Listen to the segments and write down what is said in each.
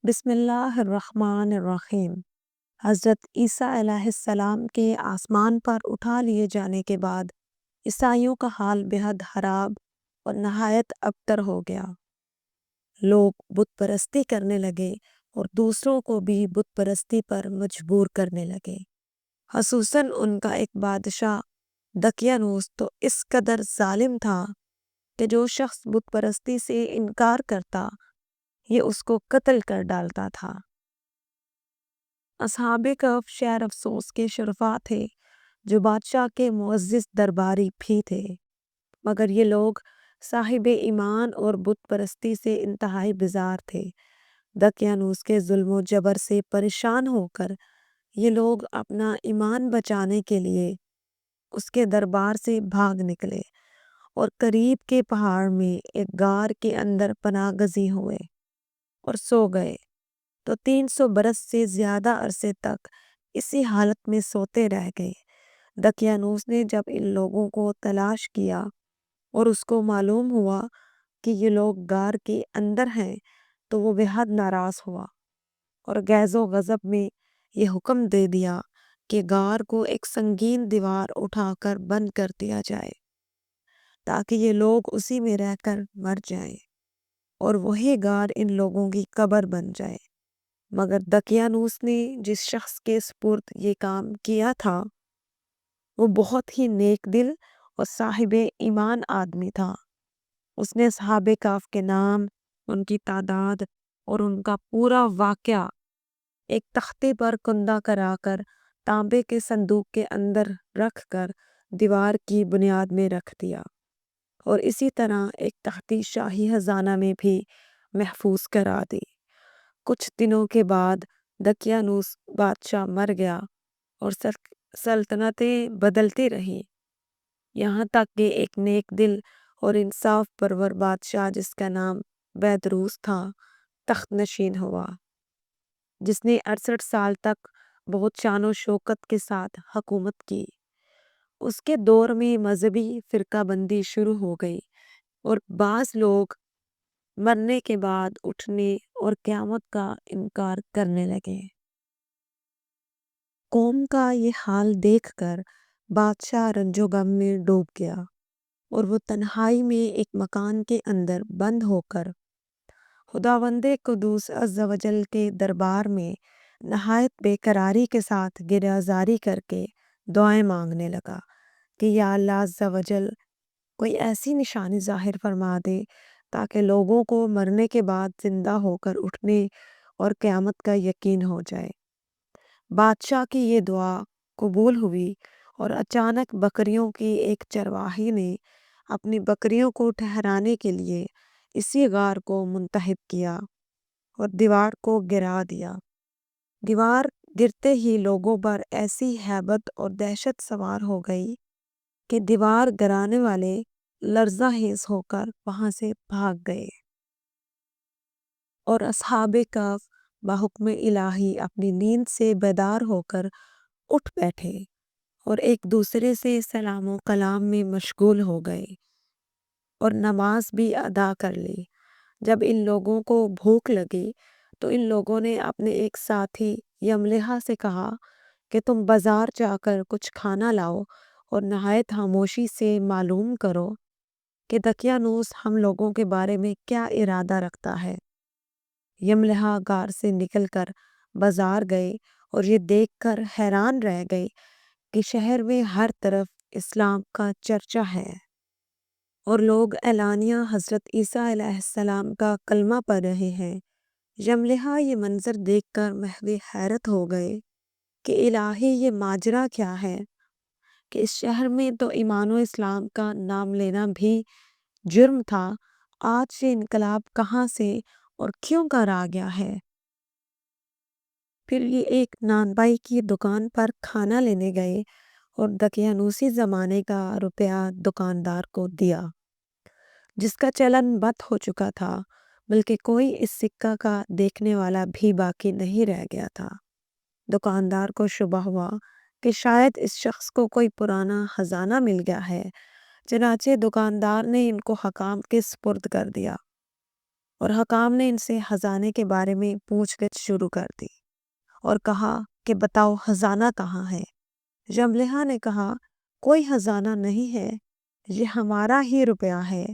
بسم اللہ الرحمن الرحیم۔ حضرت عیسیٰ علیہ السلام کے آسمان پر اٹھا لیے جانے کے بعد عیسائیوں کا حال بہت خراب اور نہایت ابتر ہو گیا۔ لوگ بت پرستی کرنے لگے اور دوسروں کو بھی بت پرستی پر مجبور کرنے لگے۔ خصوصاً ان کا ایک بادشاہ دقیانوس تو اس قدر ظالم تھا کہ جو شخص بت پرستی سے انکار کرتا یہ اس کو قتل کر ڈالتا تھا۔ اصحاب کہف شہر افسوس کے شرفاء تھے جو بادشاہ کے معزز درباری بھی تھے، مگر یہ لوگ صاحب ایمان اور بت پرستی سے انتہائی بیزار تھے۔ دقیانوس کے ظلم و جبر سے پریشان ہو کر یہ لوگ اپنا ایمان بچانے کے لیے اس کے دربار سے بھاگ نکلے اور قریب کے پہاڑ میں ایک غار کے اندر پناہ گزین ہوئے اور سو گئے، تو 300 برس سے زیادہ عرصے تک اسی حالت میں سوتے رہ گئے۔ دقیانوس نے جب ان لوگوں کو تلاش کیا اور اس کو معلوم ہوا کہ یہ لوگ غار کے اندر ہیں تو وہ بہت ناراض ہوا اور غیظ و غضب میں یہ حکم دے دیا کہ غار کو ایک سنگین دیوار اٹھا کر بند کر دیا جائے تاکہ یہ لوگ اسی میں رہ کر مر جائیں اور وہی غار ان لوگوں کی قبر بن جائے۔ مگر دقیانوس نے جس شخص کے سپرد یہ کام کیا تھا وہ بہت ہی نیک دل اور صاحب ایمان آدمی تھا۔ اس نے اصحاب کہف کے نام، ان کی تعداد اور ان کا پورا واقعہ ایک تختے پر کندہ کرا کر تانبے کے صندوق کے اندر رکھ کر دیوار کی بنیاد میں رکھ دیا اور اسی طرح ایک تختی شاہی خزانہ میں بھی محفوظ کرا دی۔ کچھ دنوں کے بعد دقیانوس بادشاہ مر گیا اور سلطنتیں بدلتی رہیں، یہاں تک کہ ایک نیک دل اور انصاف پرور بادشاہ جس کا نام بیدروس تھا تخت نشین ہوا، جس نے 68 سال تک بہت شان و شوکت کے ساتھ حکومت کی۔ اس کے دور میں مذہبی فرقہ بندی شروع ہو گئی اور بعض لوگ مرنے کے بعد اٹھنے اور قیامت کا انکار کرنے لگے۔ قوم کا یہ حال دیکھ کر بادشاہ رنج و غم میں ڈوب گیا اور وہ تنہائی میں ایک مکان کے اندر بند ہو کر خداوند قدوس عز و جل کے دربار میں نہایت بے قراری کے ساتھ گریہ زاری کر کے دعائیں مانگنے لگا کہ یا اللہ عز و جل کوئی ایسی نشانی ظاہر فرما دے تاکہ لوگوں کو مرنے کے بعد زندہ ہو کر اٹھنے اور قیامت کا یقین ہو جائے۔ بادشاہ کی یہ دعا قبول ہوئی اور اچانک بکریوں کی ایک چرواہی نے اپنی بکریوں کو ٹھہرانے کے لیے اسی غار کو منتخب کیا اور دیوار کو گرا دیا۔ دیوار گرتے ہی لوگوں پر ایسی ہیبت اور دہشت سوار ہو گئی کہ دیوار گرانے والے لرزہ خیز ہو کر وہاں سے بھاگ گئے اور اصحاب کہف بحکم الہی اپنی نیند سے بیدار ہو کر اٹھ بیٹھے اور ایک دوسرے سے سلام و کلام میں مشغول ہو گئے اور نماز بھی ادا کر لی۔ جب ان لوگوں کو بھوک لگی تو ان لوگوں نے اپنے ایک ساتھی یملحا سے کہا کہ تم بازار جا کر کچھ کھانا لاؤ اور نہایت خاموشی سے معلوم کرو کہ دقیانوس ہم لوگوں کے بارے میں کیا ارادہ رکھتا ہے۔ یملحا غار سے نکل کر بازار گئے اور یہ دیکھ کر حیران رہ گئے کہ شہر میں ہر طرف اسلام کا چرچا ہے اور لوگ اعلانیہ حضرت عیسیٰ علیہ السلام کا کلمہ پڑھ رہے ہیں۔ یملحا یہ منظر دیکھ کر محو حیرت ہو گئے کہ الہی یہ ماجرا کیا ہے کہ اس شہر میں تو ایمان و اسلام کا نام لینا بھی جرم تھا، آج یہ انقلاب کہاں سے اور کیوں کر آ گیا ہے۔ پھر یہ ایک نانبائی کی دکان پر کھانا لینے گئے اور دقیانوسی زمانے کا روپیہ دکاندار کو دیا جس کا چلن بند ہو چکا تھا، بلکہ کوئی اس سکہ کا دیکھنے والا بھی باقی نہیں رہ گیا تھا۔ دکاندار کو شبہ ہوا کہ شاید اس شخص کو کوئی پرانا خزانہ مل گیا ہے، چنانچہ دکاندار نے ان کو حکام کے سپرد کر دیا۔ اور حکام نے ان سے خزانے کے بارے میں پوچھ گچھ شروع کر دی اور کہا کہ بتاؤ خزانہ کہاں ہے؟ یملیحا نے کہا کوئی خزانہ نہیں ہے، یہ ہمارا ہی روپیہ ہے۔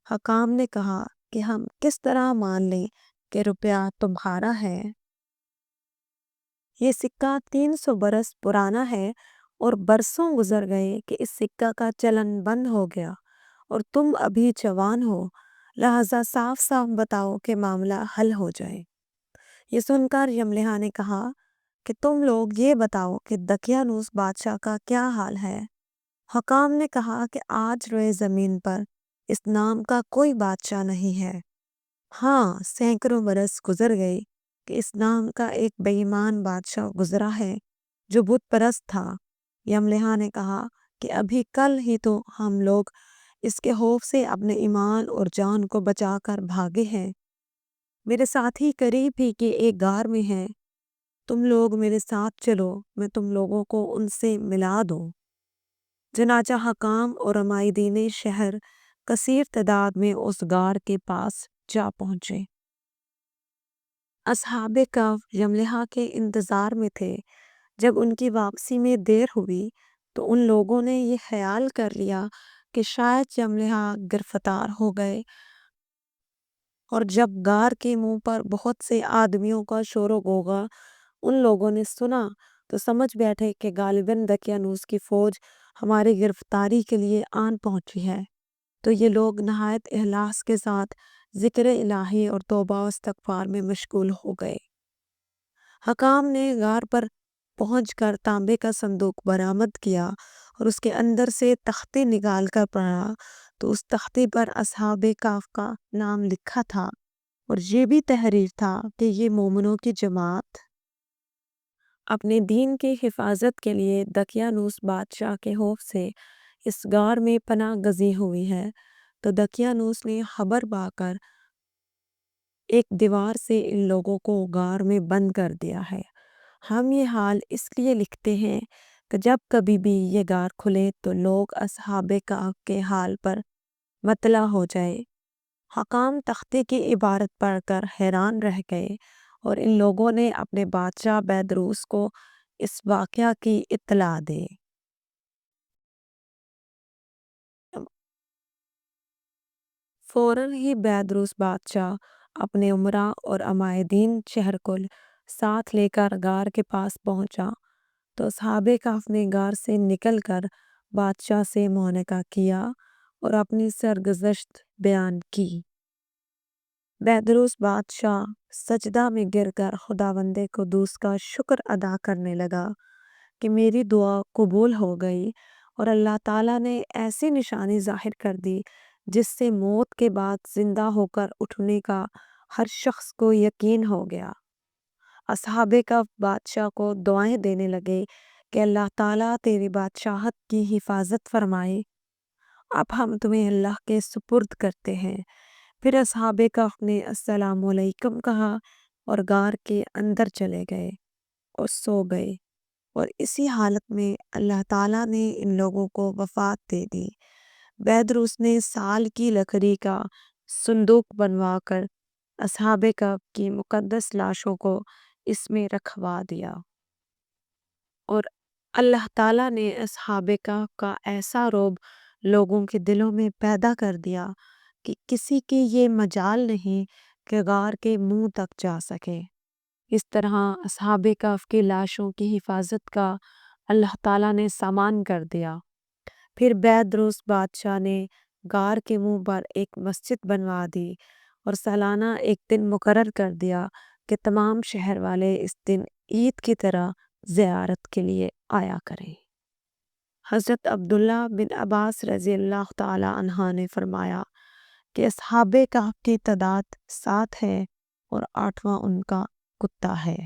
حکام نے کہا کہ ہم کس طرح مان لیں کہ روپیہ تمہارا ہے؟ یہ سکہ 300 برس پرانا ہے اور برسوں گزر گئے کہ اس سکہ کا چلن بند ہو گیا اور تم ابھی جوان ہو، لہذا صاف صاف بتاؤ کہ معاملہ حل ہو جائے۔ یہ سن کر یملیحا نے کہا کہ تم لوگ یہ بتاؤ کہ دقیانوس بادشاہ کا کیا حال ہے؟ حکام نے کہا کہ آج روئے زمین پر اس نام کا کوئی بادشاہ نہیں ہے۔ ہاں، سینکڑوں برس گزر گئے کہ اس نام کا ایک بے ایمان بادشاہ گزرا ہے جو بت پرست تھا۔ یملیحا نے کہا کہ ابھی کل ہی تو ہم لوگ اس کے خوف سے اپنے ایمان اور جان کو بچا کر بھاگے ہیں۔ میرے ساتھی قریب ہی کے ایک غار میں ہیں، تم لوگ میرے ساتھ چلو، میں تم لوگوں کو ان سے ملا دوں۔ چنانچہ حکام اور عمائدین شہر کثیر تعداد میں اس غار کے پاس جا پہنچے۔ اصحاب کہف یملیحا کے انتظار میں تھے۔ جب ان کی واپسی میں دیر ہوئی تو ان لوگوں نے یہ خیال کر لیا کہ شاید یملیحا گرفتار ہو گئے، اور جب غار کے منہ پر بہت سے آدمیوں کا شور و غوغا ان لوگوں نے سنا تو سمجھ بیٹھے کہ غالباً دقیانوس کی فوج ہماری گرفتاری کے لیے آن پہنچی ہے۔ تو یہ لوگ نہایت اخلاص کے ساتھ ذکر الہی اور توبہ و استغفار میں مشغول ہو گئے۔ حکام نے غار پر پہنچ کر تانبے کا صندوق برآمد کیا اور اس کے اندر سے تختے نکال کر پڑھا تو اس تختے پر اصحاب کہف کا نام لکھا تھا، اور یہ بھی تحریر تھا کہ یہ مومنوں کی جماعت اپنے دین کی حفاظت کے لیے دقیانوس بادشاہ کے خوف سے اس غار میں پناہ گزین ہوئی ہے۔ تو دقیانوس نے خبر پا کر ایک دیوار سے ان لوگوں کو غار میں بند کر دیا ہے۔ ہم یہ حال اس لیے لکھتے ہیں کہ جب کبھی بھی یہ غار کھلے تو لوگ اصحاب کہف کے حال پر مطلع ہو جائے۔ حکام تختے کی عبارت پڑھ کر حیران رہ گئے اور ان لوگوں نے اپنے بادشاہ بیدروس کو اس واقعہ کی اطلاع دی۔ فوراً ہی بیدروس بادشاہ اپنے امراء اور عمائدین شہر کو ساتھ لے کر غار کے پاس پہنچا تو اصحاب کہف نے غار سے نکل کر بادشاہ سے معانقہ کیا اور اپنی سرگزشت بیان کی۔ بیدروس بادشاہ سجدہ میں گر کر خداوند قدوس کا شکر ادا کرنے لگا کہ میری دعا قبول ہو گئی اور اللہ تعالیٰ نے ایسی نشانی ظاہر کر دی جس سے موت کے بعد زندہ ہو کر اٹھنے کا ہر شخص کو یقین ہو گیا۔ اصحاب کہف بادشاہ کو دعائیں دینے لگے کہ اللہ تعالیٰ تیری بادشاہت کی حفاظت فرمائے، اب ہم تمہیں اللہ کے سپرد کرتے ہیں۔ پھر اصحاب کہف نے السلام علیکم کہا اور غار کے اندر چلے گئے اور سو گئے، اور اسی حالت میں اللہ تعالیٰ نے ان لوگوں کو وفات دے دی۔ بیدروس نے سال کی لکڑی کا صندوق بنوا کر اصحاب کہف کی مقدس لاشوں کو اس میں رکھوا دیا، اور اللہ تعالیٰ نے اصحاب کہف کا ایسا رعب لوگوں کے دلوں میں پیدا کر دیا کہ کسی کی یہ مجال نہیں کہ غار کے منہ تک جا سکے۔ اس طرح اصحاب کہف کی لاشوں کی حفاظت کا اللہ تعالیٰ نے سامان کر دیا۔ پھر بیدروس بادشاہ نے غار کے منہ پر ایک مسجد بنوا دی اور سالانہ ایک دن مقرر کر دیا کہ تمام شہر والے اس دن عید کی طرح زیارت کے لیے آیا کریں۔ حضرت عبداللہ بن عباس رضی اللہ تعالی عنہ نے فرمایا کہ اصحاب کہف کی تعداد 7 ہے اور 8واں ان کا کتا ہے۔